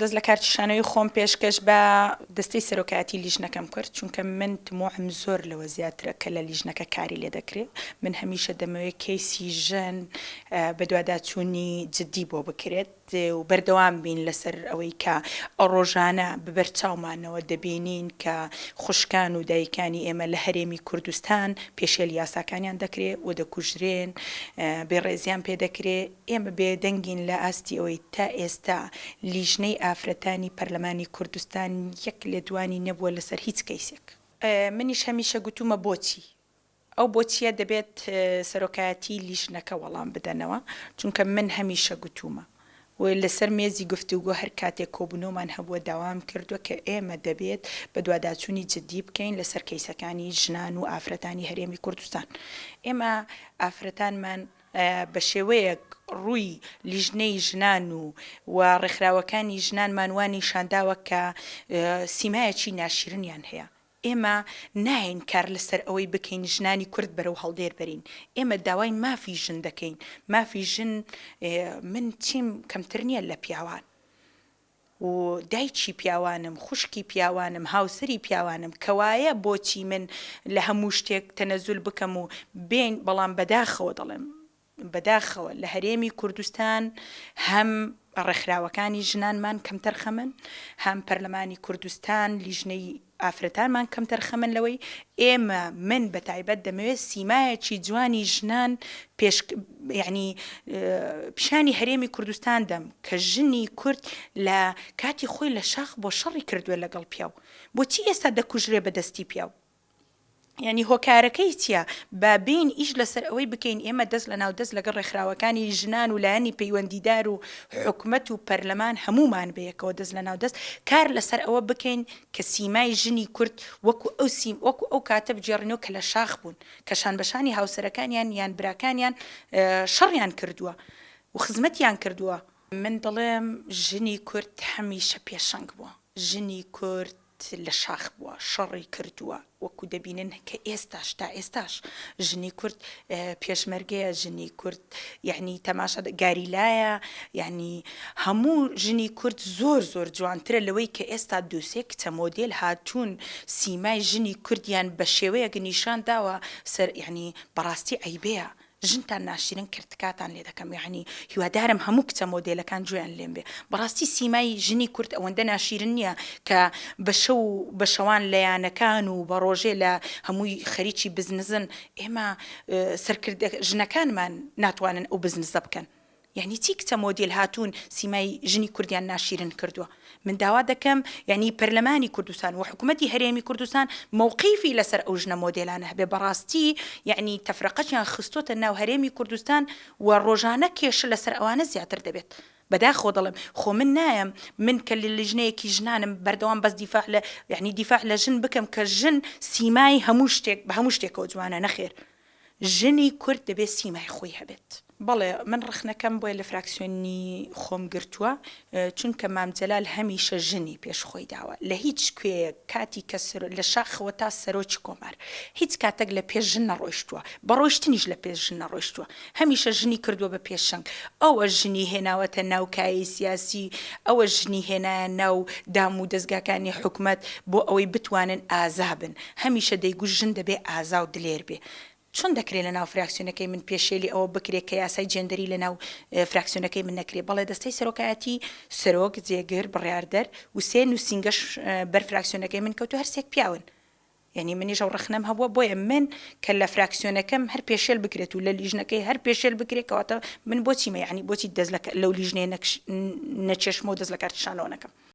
دەست لە کارتشانەوەی خۆم پێشکەش بە دەستەی سەرۆکایەتی لیژنەکەم کرد چونکە من تموعم زۆر لەوە زیاترە کە لە لیژنەکە کاری لێ دەکرێت. من هەمیشە دەمەوێت کەیسی ژن بە دوواداچوونی جددی بۆ بکرێت و بەردەوام بین لەسەر ئەوەی کە ڕۆژانە ببەرچاومانەوە دەبینین کە خوشکان و دایکانی ئێمە لە هەرێمی کوردستان پێشێل یاساکانیان دەکرێت و دەکوژرێن، بێڕێزیان پێدەکرێت. ئێمە بێدەنگین لە ئاستی ئەوەی تا ئێستا لیژنەی ئافرەتانی پەرلەمانی کوردستان یەک لێدوانی نەبووە لەسەر هیچ کەیسێک. منیش هەمیشە گوتومە بۆچی ئەو بۆچیە دەبێت سەرۆکایەتی لیژنەکە وەڵام بدەنەوە، چونکە من هەمیشە گوتومە و لەسەر مێزی گفتوگۆ هەر کاتێک کۆبوونەوەمان هەبووە داوام کردووە کە ئێمە دەبێت بە دوواداچوونی جددی بکەین لەسەر کەیسەکانی ژنان و ئافرەتانی هەرێمی کوردستان. ئێمە ئافرەتانمان بە شێوەیەک ڕووی لیژنەی ژنان و ڕێکخراوەکانی ژنانمانوانی شانداوە کە سیمایەکی ناشرینیان هەیە. ئێمە ناین کار لەسەر ئەوەی بکەین ژنانی کورد بەرەو هەڵدێر بەرین. ئێمە داوای مافی ژن دەکەین. مافی ژن من چیم کەمتر نییە لە پیاوان و دایکی پیاوانم، خوشکی پیاوانم، هاوسری پیاوانم کەوایە بۆچی من لە هەموو شتێک تەنەزول بکەم و بین. بەڵام بەداخەوە دەڵێم بەداخەوە لە هەرێمی کوردستان هەم ڕێکخراوەکانی ژنانمان کەمتر خەمن، هەم پەرلەمانی کوردستان لیژنەی ئافرەتانمان کەمتر خەمن لەوەی ئێمە من بە تایبەت دەمەوێت سیمایەکی جوانی ژنان یعنی پیشانی هەرێمی کوردستان دەم کە ژنی کورد لە کاتی خۆی لە شاخ بۆ شەڕی کردووە لەگەڵ پیاو. بۆچی ئێستا دەکوژرێ بەدەستی پیاو؟ یعنی هۆکارەکەی چییە؟ با بین ئیش لەسەر ئەوەی بکەین ئێمە دەست لە ناو دەست لەگەڵ ڕێکخراوەکانی ژنان و لایەنی پەیوەندیدار و حکومەت و پەرلەمان هەمومان بەیەکەوە دەست لە ناو دەست کار لەسەر ئەوە بکەین کە سیمای ژنی کورد وەکو ئەو کاتە بجێڕنەوە کە لە شاخ بوون، کە شانبەشانی هاوسەرەکانیان یان براکانیان شەڕیان کردووە و خزمەتیان کردووە. من دەڵێم ژنی کورد هەمیشە پێشەنگ بووە، ژنی کورد لە شاخ بووە، شەڕی کردووە، وەکو دەبینن کە ئێستاش تا ئێستاش ژنی کورد پێشمەرگەیە، ژنی کورد یعنی تەماشا گاریلایە، یعنی هەموو ژنی کورد زۆر زۆر جوانترە لەوەی کە ئێستا دووسێ کچە مۆدێل هاتوون سیمای ژنی کوردیان بە شێوەیەک نیشان داوە سەر یعنی بەڕاستی عیبەیە. ژنتان ناشرین کردکاتان لێ دەکەم، یعنی هیوادارم هەموو کچە مۆدێلەکان گوێیان لێم بێ. بەڕاستی سیمای ژنی کورد ئەوەندە ناشرین نییە کە بە شەوان لەیانەکان و بە ڕۆژێ لە هەمووی خەریکی بزنزن ئێمە ژنەکانمان ناتوانن ئەو بزنزە بکەن. یعنی چی کچە مۆدیل هاتوون سیمای ژنی کوردیان ناشرین کردووە؟ من داوا دەکەم یعنی پەرلەمانی کوردستان و حکوومەتی هەرێمی کوردستان مووقیفی لەسەر ئەو ژنە مۆدێلانە هەبێ. بەڕاستی یعنی تەفرەقەتیان خستۆتە ناو هەرێمی کوردستان و ڕۆژانە کێشە لەسەر ئەوانە زیاتر دەبێت. بەداخۆ دەڵێم خۆ من نایم من کە لە لیژنەیەکی ژنانم بەردەوام بەس دیفاع لە ژن بکەم کە ژن سیمای بە هەموو شتێکەوە جوانە. نەخێر، ژنی کورد دەبێت سیمای خۆی هەبێت. بەڵێ من ڕخنەکەم بۆیە لە فراکسیۆنی خۆم گرتووە چونکە مام جەلال هەمیشە ژنی پێش خۆی داوە لە هیچ کوێیە کاتی کە لە شاخەوە تا سەرۆکی کۆمار هیچ کاتێک لە پێش ژن نەڕۆیشتووە، بەڕۆیشتنیش لە پێش ژن نەڕۆیشتووە، هەمیشە ژنی کردووە بە پێشەنگ. ئەوە ژنی هێناوەتە ناو کایی سیاسی، ئەوە ژنی هێنایە ناو دام و دەستگاکانی حکومەت بۆ ئەوەی بتوانن ئازا بن. هەمیشە دەیگوت ژن دەبێ ئازا و دلێر بێ. چۆن دەکرێت لە ناو فراکسیۆنەکەی من پێشێلی ئەوە بکرێت کە یاسای جێندەری لە ناو فراکسیۆنەکەی من نەکرێت؟ بەڵێ دەستەی سەرۆکایەتی سەرۆک، جێگر، بڕیاردەر و سێ نووسینگەش بەر فراکسیۆنەکەی من کەوتو هەر سێک پیاون. یعنی منیش ئەو ڕخنەم هەبووە بۆیە من کە لە فراکسیۆنەکەم هەر پێشێل بکرێت و لە لیژنەکەی هەر پێشێل بکرێت کەواتە من بۆچی یعنی بۆچی دەست لەو لیژنەیە نەچێشمە و دەست لە کارتشانەوە نەکەم.